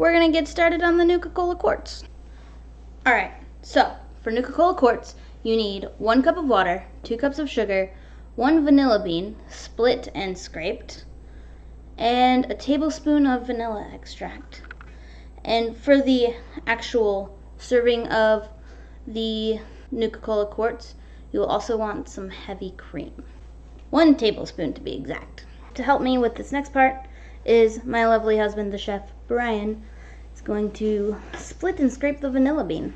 we're gonna get started on the Nuka Quartz. Alright, so for Nuka Quartz, you need 1 cup of water, 2 cups of sugar, 1 vanilla bean, split and scraped, and a tablespoon of vanilla extract. And for the actual serving of the Nuka Quartz, you will also want some heavy cream. 1 tablespoon to be exact. To help me with this next part is my lovely husband, the chef, Brian, is going to split and scrape the vanilla bean.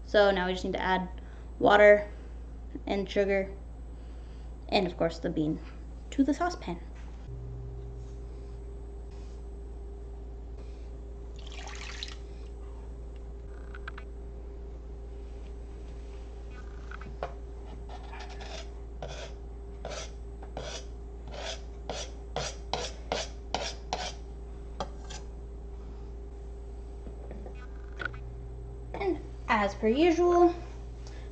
So now we just need to add water and sugar and of course the bean to the saucepan. And as per usual,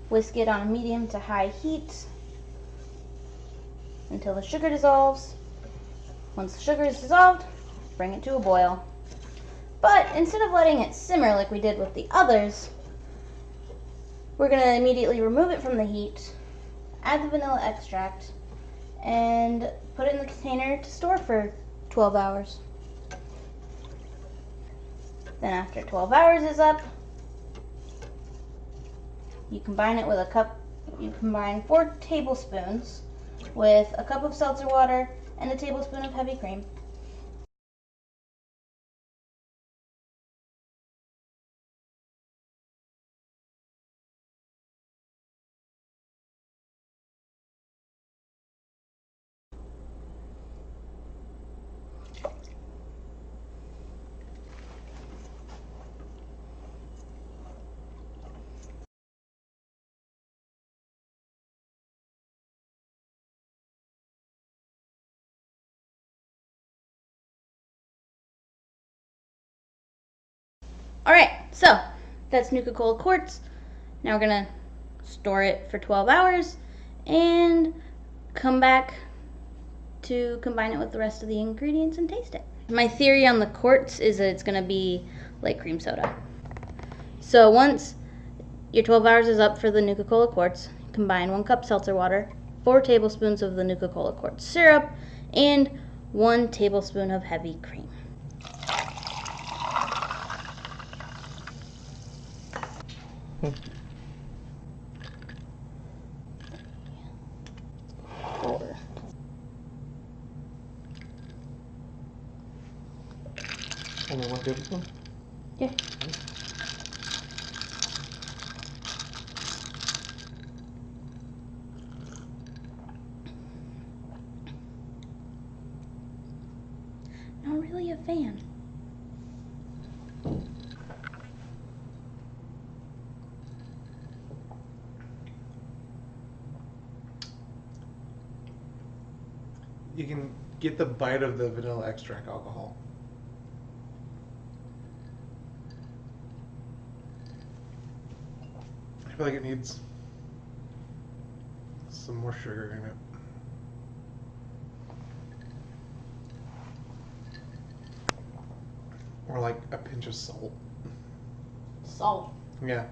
whisk it on a medium to high heat until the sugar dissolves. Once the sugar is dissolved, bring it to a boil. But instead of letting it simmer like we did with the others, we're going to immediately remove it from the heat, add the vanilla extract, and put it in the container to store for 12 hours. Then after 12 hours is up, you combine it with a cup, you combine 4 tablespoons with a cup of seltzer water and a tablespoon of heavy cream. Alright, so that's Nuka Quartz. Now we're going to store it for 12 hours and come back to combine it with the rest of the ingredients and taste it. My theory on the quartz is that it's going to be like cream soda. So once your 12 hours is up for the Nuka Quartz, combine 1 cup seltzer water, 4 tablespoons of the Nuka Quartz syrup, and 1 tablespoon of heavy cream. Only 1 tablespoon? Yeah. Not really a fan. You can get the bite of the vanilla extract alcohol. I feel like it needs some more sugar in it. Or like a pinch of salt. Salt. Yeah.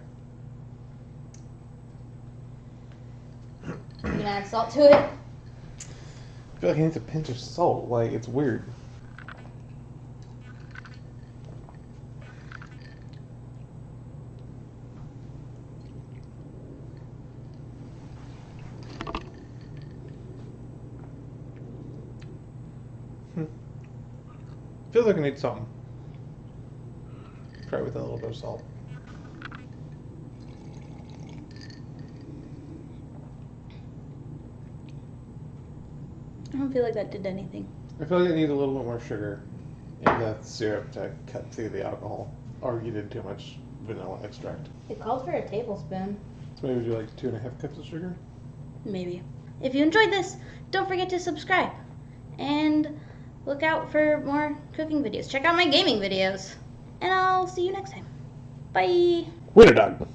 You can add salt to it. I feel like it needs a pinch of salt. Like, it's weird. Feels like it needs something. Try it with a little bit of salt. I don't feel like that did anything. I feel like it needs a little bit more sugar in the syrup to cut through the alcohol. Or you did too much vanilla extract. It called for a tablespoon. So maybe would you like 2.5 cups of sugar? Maybe. If you enjoyed this, don't forget to subscribe. And look out for more cooking videos. Check out my gaming videos. And I'll see you next time. Bye. Winter dog.